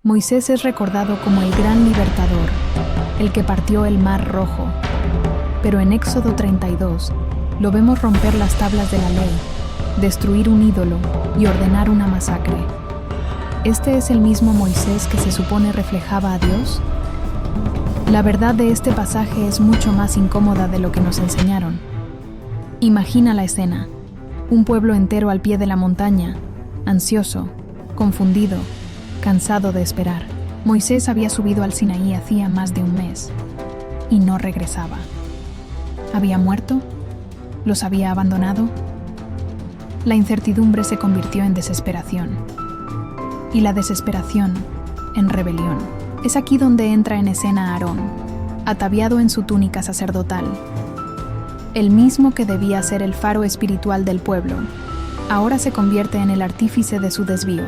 Moisés es recordado como el gran libertador, el que partió el Mar Rojo. Pero en Éxodo 32 lo vemos romper las tablas de la ley, destruir un ídolo y ordenar una masacre. ¿Este es el mismo Moisés que se supone reflejaba a Dios? La verdad de este pasaje es mucho más incómoda de lo que nos enseñaron. Imagina la escena: un pueblo entero al pie de la montaña, ansioso, confundido, cansado de esperar. Moisés había subido al Sinaí hacía más de un mes y no regresaba. ¿Había muerto? ¿Los había abandonado? La incertidumbre se convirtió en desesperación, y la desesperación en rebelión. Es aquí donde entra en escena Aarón, ataviado en su túnica sacerdotal. El mismo que debía ser el faro espiritual del pueblo, ahora se convierte en el artífice de su desvío.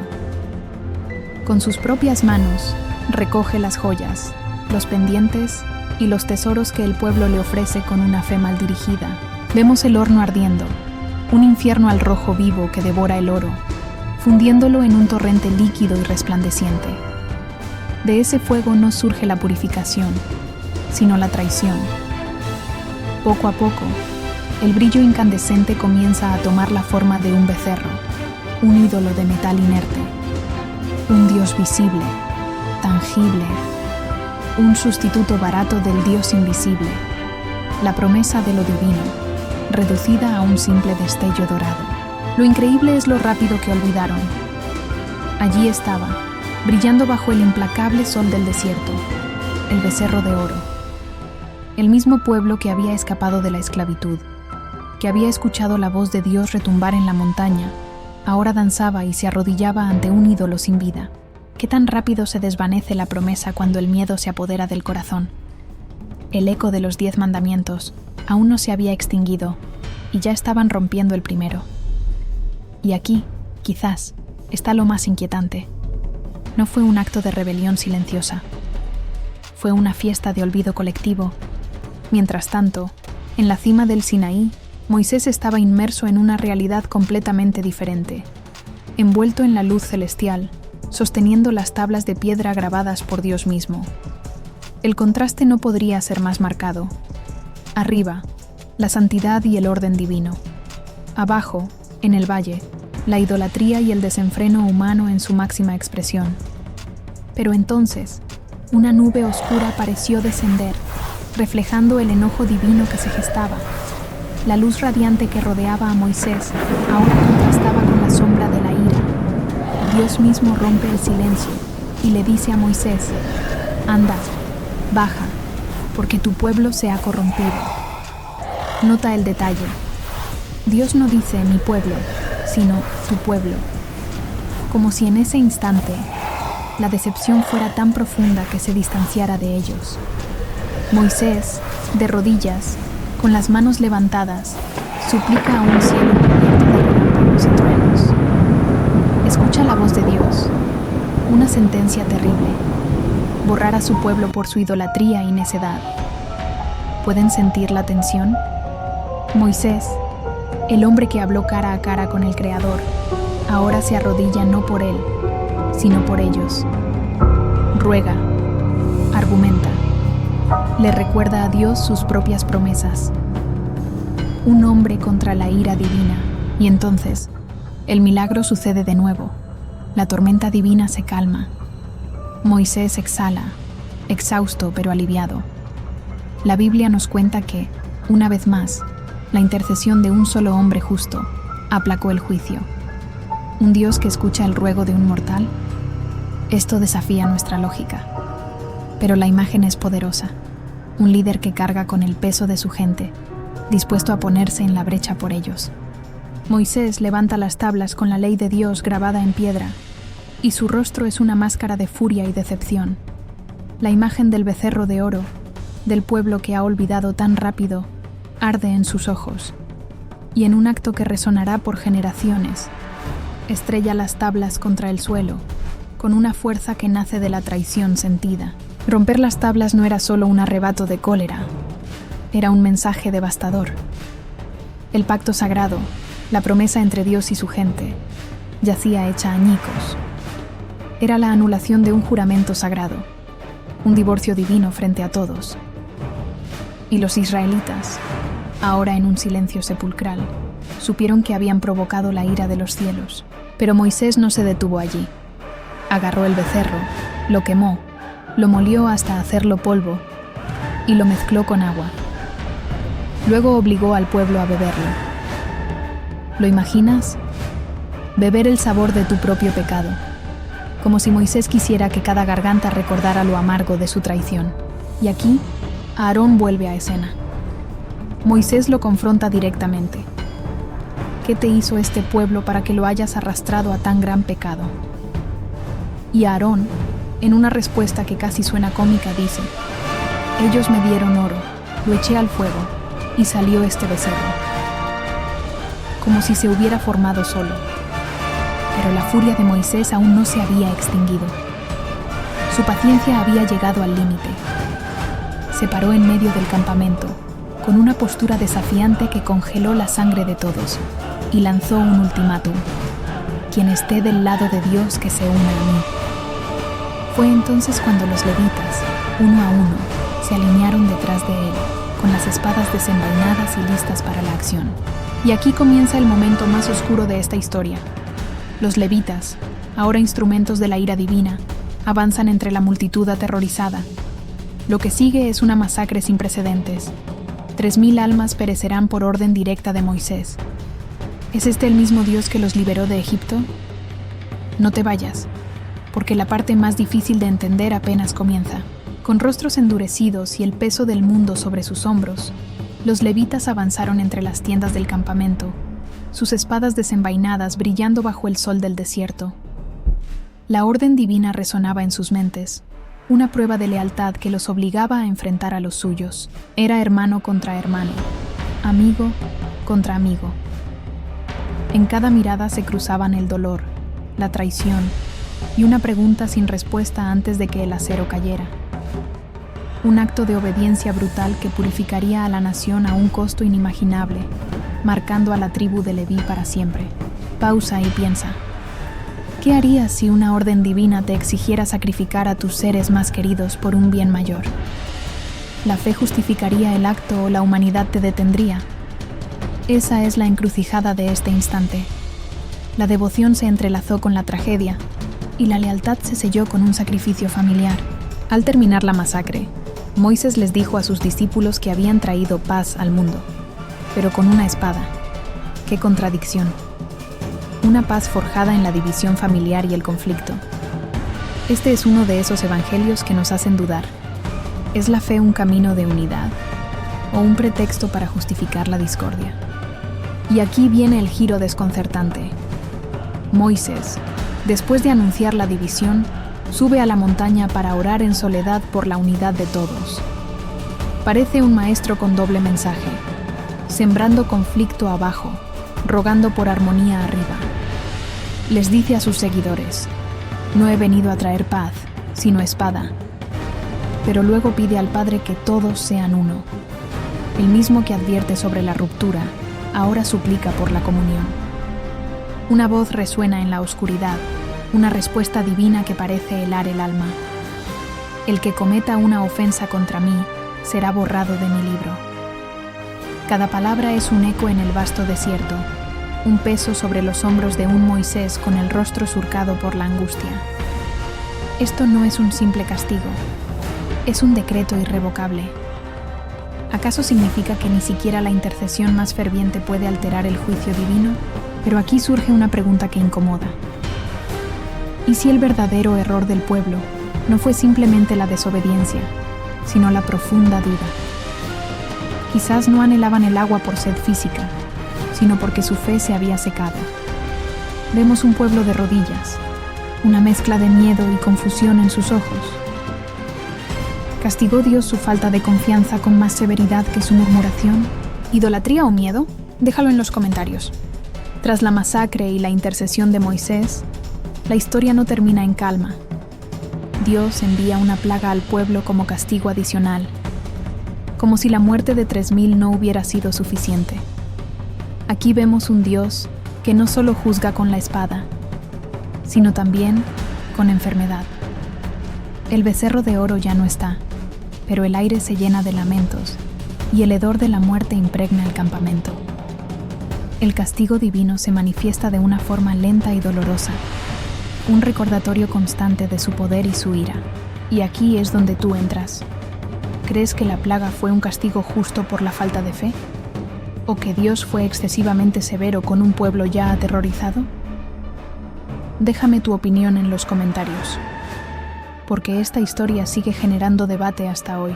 Con sus propias manos, recoge las joyas, los pendientes y los tesoros que el pueblo le ofrece con una fe mal dirigida. Vemos el horno ardiendo, un infierno al rojo vivo que devora el oro, fundiéndolo en un torrente líquido y resplandeciente. De ese fuego no surge la purificación, sino la traición. Poco a poco, el brillo incandescente comienza a tomar la forma de un becerro, un ídolo de metal inerte, un Dios visible, tangible, un sustituto barato del Dios invisible, la promesa de lo divino, reducida a un simple destello dorado. Lo increíble es lo rápido que olvidaron. Allí estaba, brillando bajo el implacable sol del desierto, el becerro de oro. El mismo pueblo que había escapado de la esclavitud, que había escuchado la voz de Dios retumbar en la montaña, ahora danzaba y se arrodillaba ante un ídolo sin vida. ¿Qué tan rápido se desvanece la promesa cuando el miedo se apodera del corazón? El eco de los 10 mandamientos aún no se había extinguido y ya estaban rompiendo el primero. Y aquí, quizás, está lo más inquietante. No fue un acto de rebelión silenciosa. Fue una fiesta de olvido colectivo. Mientras tanto, en la cima del Sinaí, Moisés estaba inmerso en una realidad completamente diferente, envuelto en la luz celestial, sosteniendo las tablas de piedra grabadas por Dios mismo. El contraste no podría ser más marcado. Arriba, la santidad y el orden divino. Abajo, en el valle, la idolatría y el desenfreno humano en su máxima expresión. Pero entonces, una nube oscura pareció descender, reflejando el enojo divino que se gestaba. La luz radiante que rodeaba a Moisés ahora contrastaba con la sombra de la ira. Dios mismo rompe el silencio y le dice a Moisés: «Anda, baja, porque tu pueblo se ha corrompido». Nota el detalle. Dios no dice «mi pueblo», sino «tu pueblo». Como si en ese instante la decepción fuera tan profunda que se distanciara de ellos. Moisés, de rodillas, con las manos levantadas, suplica a un cielo cubierto de relámpagos y truenos. Escucha la voz de Dios, una sentencia terrible: borrar a su pueblo por su idolatría y necedad. ¿Pueden sentir la tensión? Moisés, el hombre que habló cara a cara con el Creador, ahora se arrodilla no por él, sino por ellos. Ruega, argumenta, le recuerda a Dios sus propias promesas. Un hombre contra la ira divina, y entonces el milagro sucede de nuevo. La tormenta divina se calma. Moisés exhala, exhausto pero aliviado. La Biblia nos cuenta que, una vez más, la intercesión de un solo hombre justo aplacó el juicio. ¿Un Dios que escucha el ruego de un mortal? Esto desafía nuestra lógica. Pero la imagen es poderosa. Un líder que carga con el peso de su gente, dispuesto a ponerse en la brecha por ellos. Moisés levanta las tablas con la ley de Dios grabada en piedra, y su rostro es una máscara de furia y decepción. La imagen del becerro de oro, del pueblo que ha olvidado tan rápido, arde en sus ojos, y en un acto que resonará por generaciones, estrella las tablas contra el suelo, con una fuerza que nace de la traición sentida. Romper las tablas no era solo un arrebato de cólera, era un mensaje devastador. El pacto sagrado, la promesa entre Dios y su gente, yacía hecha añicos. Era la anulación de un juramento sagrado, un divorcio divino frente a todos. Y los israelitas, ahora en un silencio sepulcral, supieron que habían provocado la ira de los cielos. Pero Moisés no se detuvo allí. Agarró el becerro, lo quemó, lo molió hasta hacerlo polvo y lo mezcló con agua. Luego obligó al pueblo a beberlo. ¿Lo imaginas? Beber el sabor de tu propio pecado, como si Moisés quisiera que cada garganta recordara lo amargo de su traición. Y aquí, Aarón vuelve a escena. Moisés lo confronta directamente. ¿Qué te hizo este pueblo para que lo hayas arrastrado a tan gran pecado? Y Aarón, en una respuesta que casi suena cómica, dice: ellos me dieron oro, lo eché al fuego, y salió este becerro. Como si se hubiera formado solo. Pero la furia de Moisés aún no se había extinguido. Su paciencia había llegado al límite. Se paró en medio del campamento, con una postura desafiante que congeló la sangre de todos, y lanzó un ultimátum: quien esté del lado de Dios, que se una a mí. Fue entonces cuando los levitas, uno a uno, se alinearon detrás de él, con las espadas desenvainadas y listas para la acción. Y aquí comienza el momento más oscuro de esta historia. Los levitas, ahora instrumentos de la ira divina, avanzan entre la multitud aterrorizada. Lo que sigue es una masacre sin precedentes. 3,000 almas perecerán por orden directa de Moisés. ¿Es este el mismo Dios que los liberó de Egipto? No te vayas, porque la parte más difícil de entender apenas comienza. Con rostros endurecidos y el peso del mundo sobre sus hombros, los levitas avanzaron entre las tiendas del campamento, sus espadas desenvainadas brillando bajo el sol del desierto. La orden divina resonaba en sus mentes, una prueba de lealtad que los obligaba a enfrentar a los suyos. Era hermano contra hermano, amigo contra amigo. En cada mirada se cruzaban el dolor, la traición y una pregunta sin respuesta antes de que el acero cayera. Un acto de obediencia brutal que purificaría a la nación a un costo inimaginable, marcando a la tribu de Leví para siempre. Pausa y piensa. ¿Qué harías si una orden divina te exigiera sacrificar a tus seres más queridos por un bien mayor? ¿La fe justificaría el acto o la humanidad te detendría? Esa es la encrucijada de este instante. La devoción se entrelazó con la tragedia y la lealtad se selló con un sacrificio familiar. Al terminar la masacre, Moisés les dijo a sus discípulos que habían traído paz al mundo, pero con una espada. ¡Qué contradicción! Una paz forjada en la división familiar y el conflicto. Este es uno de esos evangelios que nos hacen dudar. ¿Es la fe un camino de unidad o un pretexto para justificar la discordia? Y aquí viene el giro desconcertante. Moisés, después de anunciar la división, sube a la montaña para orar en soledad por la unidad de todos. Parece un maestro con doble mensaje, sembrando conflicto abajo, rogando por armonía arriba. Les dice a sus seguidores: no he venido a traer paz, sino espada. Pero luego pide al Padre que todos sean uno. El mismo que advierte sobre la ruptura, ahora suplica por la comunión. Una voz resuena en la oscuridad, una respuesta divina que parece helar el alma. El que cometa una ofensa contra mí será borrado de mi libro. Cada palabra es un eco en el vasto desierto, un peso sobre los hombros de un Moisés con el rostro surcado por la angustia. Esto no es un simple castigo, es un decreto irrevocable. ¿Acaso significa que ni siquiera la intercesión más ferviente puede alterar el juicio divino? Pero aquí surge una pregunta que incomoda. ¿Y si el verdadero error del pueblo no fue simplemente la desobediencia, sino la profunda duda? Quizás no anhelaban el agua por sed física, sino porque su fe se había secado. Vemos un pueblo de rodillas, una mezcla de miedo y confusión en sus ojos. ¿Castigó Dios su falta de confianza con más severidad que su murmuración? ¿Idolatría o miedo? Déjalo en los comentarios. Tras la masacre y la intercesión de Moisés, la historia no termina en calma. Dios envía una plaga al pueblo como castigo adicional, como si la muerte de 3,000 no hubiera sido suficiente. Aquí vemos un Dios que no solo juzga con la espada, sino también con enfermedad. El becerro de oro ya no está, pero el aire se llena de lamentos y el hedor de la muerte impregna el campamento. El castigo divino se manifiesta de una forma lenta y dolorosa, un recordatorio constante de su poder y su ira. Y aquí es donde tú entras. ¿Crees que la plaga fue un castigo justo por la falta de fe? ¿O que Dios fue excesivamente severo con un pueblo ya aterrorizado? Déjame tu opinión en los comentarios, porque esta historia sigue generando debate hasta hoy.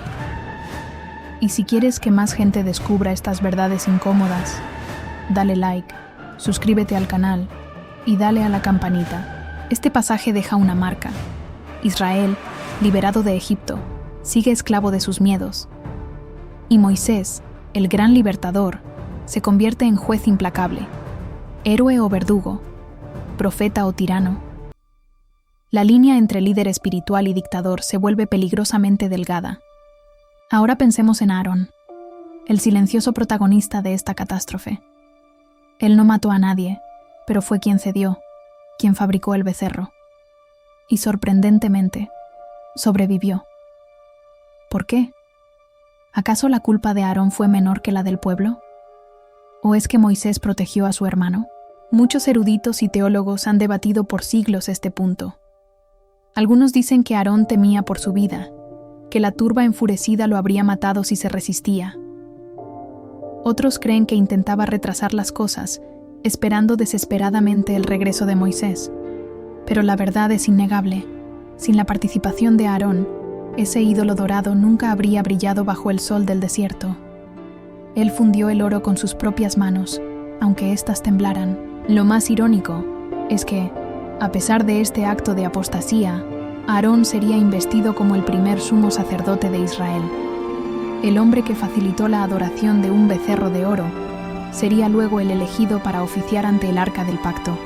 Y si quieres que más gente descubra estas verdades incómodas, dale like, suscríbete al canal y dale a la campanita. Este pasaje deja una marca. Israel, liberado de Egipto, sigue esclavo de sus miedos. Y Moisés, el gran libertador, se convierte en juez implacable, héroe o verdugo, profeta o tirano. La línea entre líder espiritual y dictador se vuelve peligrosamente delgada. Ahora pensemos en Aarón, el silencioso protagonista de esta catástrofe. Él no mató a nadie, pero fue quien cedió, quien fabricó el becerro. Y sorprendentemente, sobrevivió. ¿Por qué? ¿Acaso la culpa de Aarón fue menor que la del pueblo? ¿O es que Moisés protegió a su hermano? Muchos eruditos y teólogos han debatido por siglos este punto. Algunos dicen que Aarón temía por su vida, que la turba enfurecida lo habría matado si se resistía. Otros creen que intentaba retrasar las cosas, esperando desesperadamente el regreso de Moisés. Pero la verdad es innegable. Sin la participación de Aarón, ese ídolo dorado nunca habría brillado bajo el sol del desierto. Él fundió el oro con sus propias manos, aunque éstas temblaran. Lo más irónico es que, a pesar de este acto de apostasía, Aarón sería investido como el primer sumo sacerdote de Israel. El hombre que facilitó la adoración de un becerro de oro sería luego el elegido para oficiar ante el arca del pacto.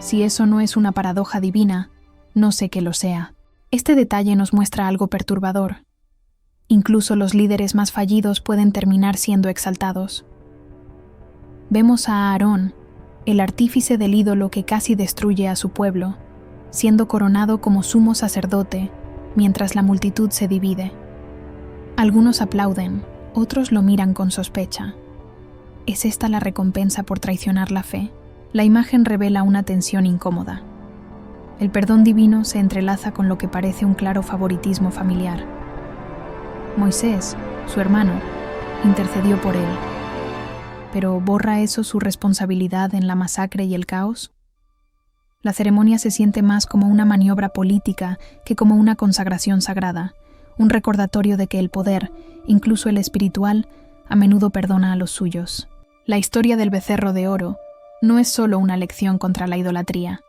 Si eso no es una paradoja divina, no sé qué lo sea. Este detalle nos muestra algo perturbador. Incluso los líderes más fallidos pueden terminar siendo exaltados. Vemos a Aarón, el artífice del ídolo que casi destruye a su pueblo, siendo coronado como sumo sacerdote, mientras la multitud se divide. Algunos aplauden, otros lo miran con sospecha. ¿Es esta la recompensa por traicionar la fe? La imagen revela una tensión incómoda. El perdón divino se entrelaza con lo que parece un claro favoritismo familiar. Moisés, su hermano, intercedió por él. ¿Pero borra eso su responsabilidad en la masacre y el caos? La ceremonia se siente más como una maniobra política que como una consagración sagrada, un recordatorio de que el poder, incluso el espiritual, a menudo perdona a los suyos. La historia del becerro de oro no es solo una lección contra la idolatría.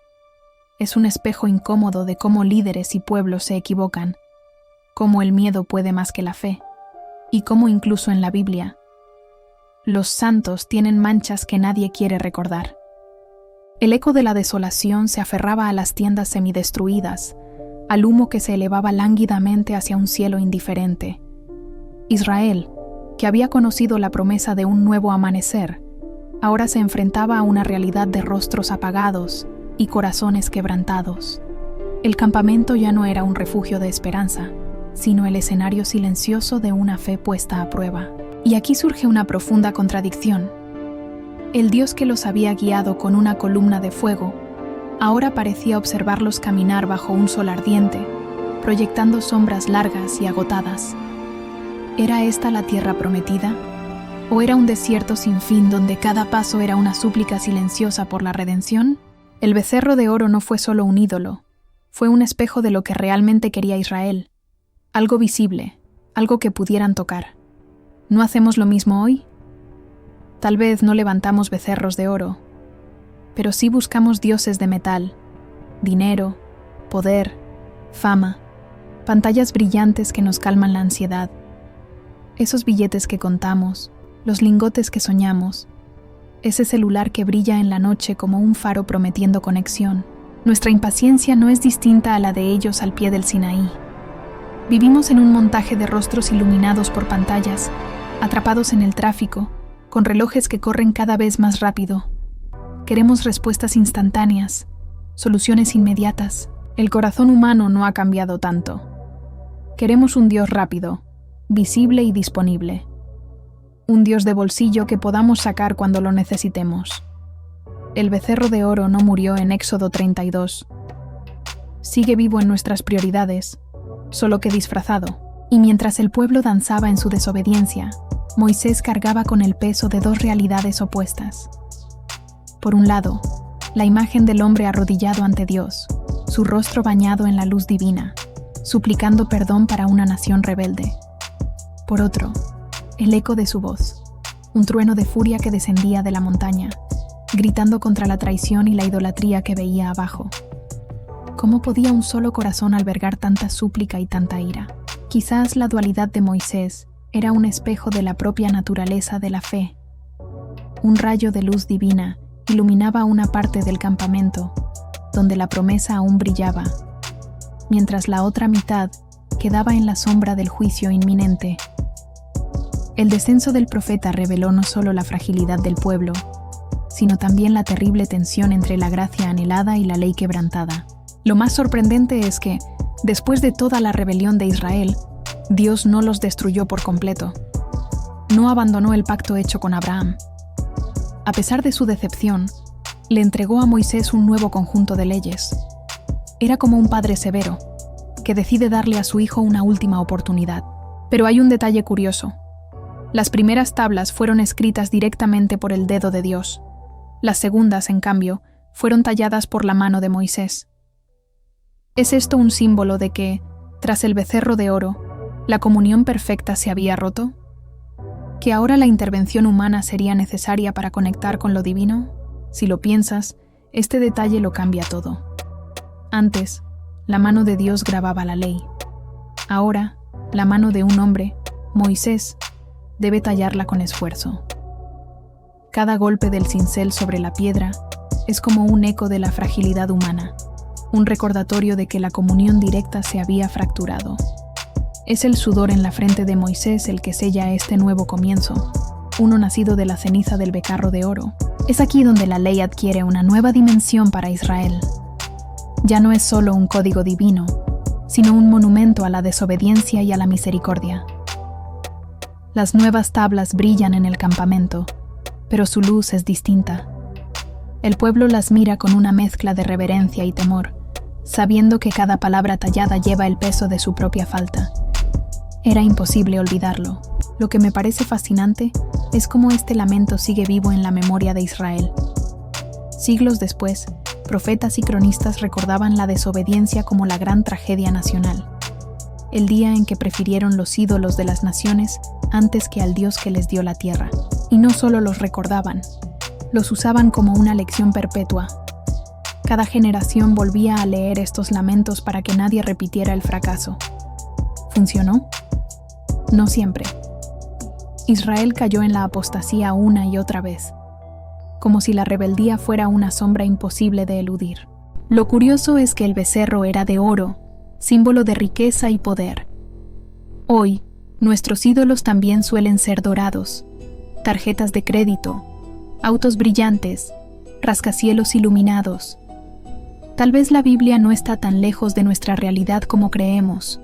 Es un espejo incómodo de cómo líderes y pueblos se equivocan, cómo el miedo puede más que la fe, y cómo incluso en la Biblia, los santos tienen manchas que nadie quiere recordar. El eco de la desolación se aferraba a las tiendas semidestruidas, al humo que se elevaba lánguidamente hacia un cielo indiferente. Israel, que había conocido la promesa de un nuevo amanecer, ahora se enfrentaba a una realidad de rostros apagados y corazones quebrantados. El campamento ya no era un refugio de esperanza, sino el escenario silencioso de una fe puesta a prueba. Y aquí surge una profunda contradicción. El Dios que los había guiado con una columna de fuego, ahora parecía observarlos caminar bajo un sol ardiente, proyectando sombras largas y agotadas. ¿Era esta la tierra prometida? ¿O era un desierto sin fin donde cada paso era una súplica silenciosa por la redención? El becerro de oro no fue solo un ídolo, fue un espejo de lo que realmente quería Israel, algo visible, algo que pudieran tocar. ¿No hacemos lo mismo hoy? Tal vez no levantamos becerros de oro, pero sí buscamos dioses de metal, dinero, poder, fama, pantallas brillantes que nos calman la ansiedad, esos billetes que contamos, los lingotes que soñamos, ese celular que brilla en la noche como un faro prometiendo conexión. Nuestra impaciencia no es distinta a la de ellos al pie del Sinaí. Vivimos en un montaje de rostros iluminados por pantallas, atrapados en el tráfico, con relojes que corren cada vez más rápido. Queremos respuestas instantáneas, soluciones inmediatas. El corazón humano no ha cambiado tanto. Queremos un Dios rápido, visible y disponible. Un Dios de bolsillo que podamos sacar cuando lo necesitemos. El becerro de oro no murió en Éxodo 32. Sigue vivo en nuestras prioridades, solo que disfrazado. Y mientras el pueblo danzaba en su desobediencia, Moisés cargaba con el peso de dos realidades opuestas. Por un lado, la imagen del hombre arrodillado ante Dios, su rostro bañado en la luz divina, suplicando perdón para una nación rebelde. Por otro, el eco de su voz, un trueno de furia que descendía de la montaña, gritando contra la traición y la idolatría que veía abajo. ¿Cómo podía un solo corazón albergar tanta súplica y tanta ira? Quizás la dualidad de Moisés era un espejo de la propia naturaleza de la fe. Un rayo de luz divina iluminaba una parte del campamento, donde la promesa aún brillaba, mientras la otra mitad quedaba en la sombra del juicio inminente. El descenso del profeta reveló no solo la fragilidad del pueblo, sino también la terrible tensión entre la gracia anhelada y la ley quebrantada. Lo más sorprendente es que, después de toda la rebelión de Israel, Dios no los destruyó por completo. No abandonó el pacto hecho con Abraham. A pesar de su decepción, le entregó a Moisés un nuevo conjunto de leyes. Era como un padre severo, que decide darle a su hijo una última oportunidad. Pero hay un detalle curioso. Las primeras tablas fueron escritas directamente por el dedo de Dios. Las segundas, en cambio, fueron talladas por la mano de Moisés. ¿Es esto un símbolo de que, tras el becerro de oro, la comunión perfecta se había roto? ¿Que ahora la intervención humana sería necesaria para conectar con lo divino? Si lo piensas, este detalle lo cambia todo. Antes, la mano de Dios grababa la ley. Ahora, la mano de un hombre, Moisés, debe tallarla con esfuerzo. Cada golpe del cincel sobre la piedra es como un eco de la fragilidad humana, un recordatorio de que la comunión directa se había fracturado. Es el sudor en la frente de Moisés el que sella este nuevo comienzo, uno nacido de la ceniza del becerro de oro. Es aquí donde la ley adquiere una nueva dimensión para Israel. Ya no es solo un código divino, sino un monumento a la desobediencia y a la misericordia. Las nuevas tablas brillan en el campamento, pero su luz es distinta. El pueblo las mira con una mezcla de reverencia y temor, sabiendo que cada palabra tallada lleva el peso de su propia falta. Era imposible olvidarlo. Lo que me parece fascinante es cómo este lamento sigue vivo en la memoria de Israel. Siglos después, profetas y cronistas recordaban la desobediencia como la gran tragedia nacional, el día en que prefirieron los ídolos de las naciones antes que al Dios que les dio la tierra. Y no solo los recordaban, los usaban como una lección perpetua. Cada generación volvía a leer estos lamentos para que nadie repitiera el fracaso. ¿Funcionó? No siempre. Israel cayó en la apostasía una y otra vez, como si la rebeldía fuera una sombra imposible de eludir. Lo curioso es que el becerro era de oro, símbolo de riqueza y poder. Hoy, nuestros ídolos también suelen ser dorados, tarjetas de crédito, autos brillantes, rascacielos iluminados. Tal vez la Biblia no está tan lejos de nuestra realidad como creemos.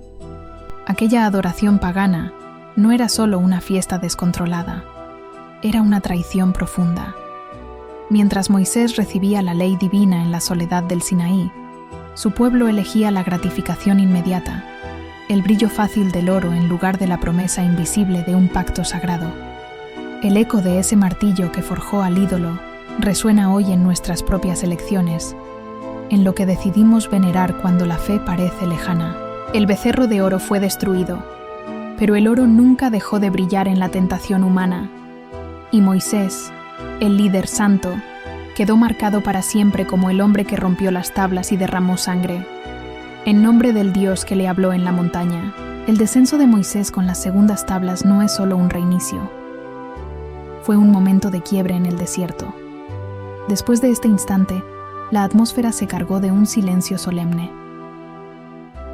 Aquella adoración pagana no era solo una fiesta descontrolada, era una traición profunda. Mientras Moisés recibía la ley divina en la soledad del Sinaí, su pueblo elegía la gratificación inmediata, el brillo fácil del oro en lugar de la promesa invisible de un pacto sagrado. El eco de ese martillo que forjó al ídolo resuena hoy en nuestras propias elecciones, en lo que decidimos venerar cuando la fe parece lejana. El becerro de oro fue destruido, pero el oro nunca dejó de brillar en la tentación humana, y Moisés, el líder santo, quedó marcado para siempre como el hombre que rompió las tablas y derramó sangre, en nombre del Dios que le habló en la montaña. El descenso de Moisés con las segundas tablas no es solo un reinicio, fue un momento de quiebre en el desierto. Después de este instante, la atmósfera se cargó de un silencio solemne.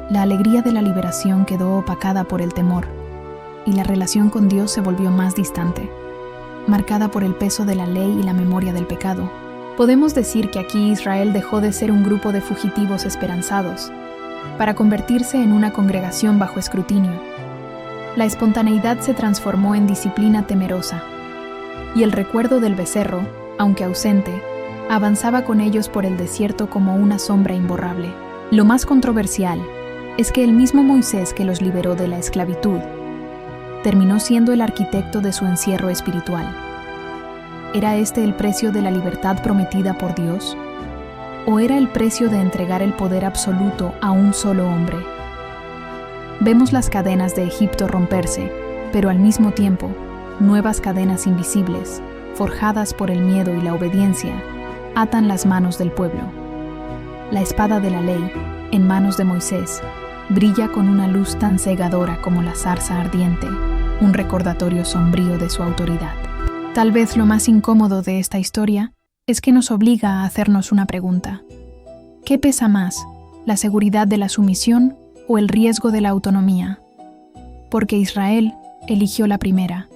La alegría de la liberación quedó opacada por el temor, y la relación con Dios se volvió más distante, marcada por el peso de la ley y la memoria del pecado. Podemos decir que aquí Israel dejó de ser un grupo de fugitivos esperanzados, para convertirse en una congregación bajo escrutinio. La espontaneidad se transformó en disciplina temerosa, y el recuerdo del becerro, aunque ausente, avanzaba con ellos por el desierto como una sombra imborrable. Lo más controversial es que el mismo Moisés que los liberó de la esclavitud terminó siendo el arquitecto de su encierro espiritual. ¿Era este el precio de la libertad prometida por Dios? ¿O era el precio de entregar el poder absoluto a un solo hombre? Vemos las cadenas de Egipto romperse, pero al mismo tiempo, nuevas cadenas invisibles, forjadas por el miedo y la obediencia, atan las manos del pueblo. La espada de la ley, en manos de Moisés, brilla con una luz tan cegadora como la zarza ardiente, un recordatorio sombrío de su autoridad. Tal vez lo más incómodo de esta historia es que nos obliga a hacernos una pregunta. ¿Qué pesa más, la seguridad de la sumisión o el riesgo de la autonomía? Porque Israel eligió la primera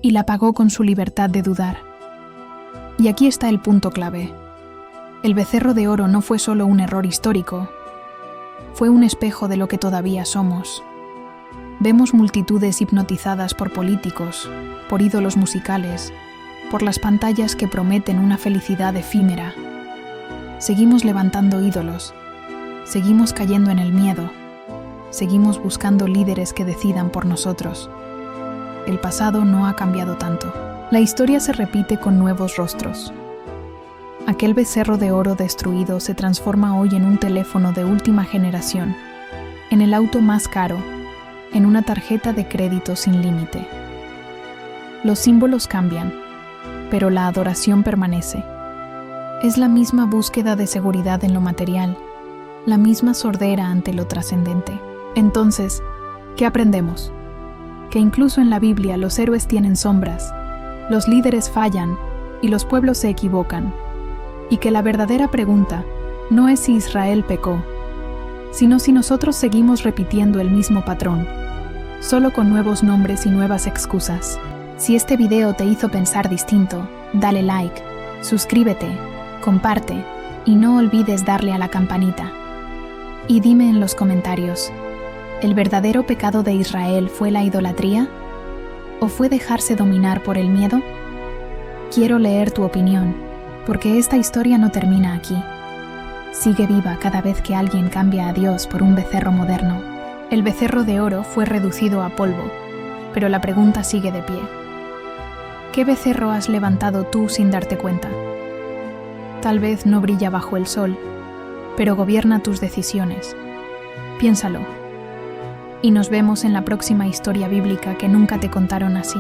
y la pagó con su libertad de dudar. Y aquí está el punto clave. El becerro de oro no fue solo un error histórico, fue un espejo de lo que todavía somos. Vemos multitudes hipnotizadas por políticos, por ídolos musicales, por las pantallas que prometen una felicidad efímera. Seguimos levantando ídolos, seguimos cayendo en el miedo, seguimos buscando líderes que decidan por nosotros. El pasado no ha cambiado tanto. La historia se repite con nuevos rostros. Aquel becerro de oro destruido se transforma hoy en un teléfono de última generación, en el auto más caro, en una tarjeta de crédito sin límite. Los símbolos cambian, pero la adoración permanece. Es la misma búsqueda de seguridad en lo material, la misma sordera ante lo trascendente. Entonces, ¿qué aprendemos? Que incluso en la Biblia los héroes tienen sombras, los líderes fallan y los pueblos se equivocan, y que la verdadera pregunta no es si Israel pecó, sino si nosotros seguimos repitiendo el mismo patrón, solo con nuevos nombres y nuevas excusas. Si este video te hizo pensar distinto, dale like, suscríbete, comparte y no olvides darle a la campanita. Y dime en los comentarios, ¿el verdadero pecado de Israel fue la idolatría? ¿O fue dejarse dominar por el miedo? Quiero leer tu opinión, porque esta historia no termina aquí. Sigue viva cada vez que alguien cambia a Dios por un becerro moderno. El becerro de oro fue reducido a polvo, pero la pregunta sigue de pie. ¿Qué becerro has levantado tú sin darte cuenta? Tal vez no brilla bajo el sol, pero gobierna tus decisiones. Piénsalo. Y nos vemos en la próxima historia bíblica que nunca te contaron así.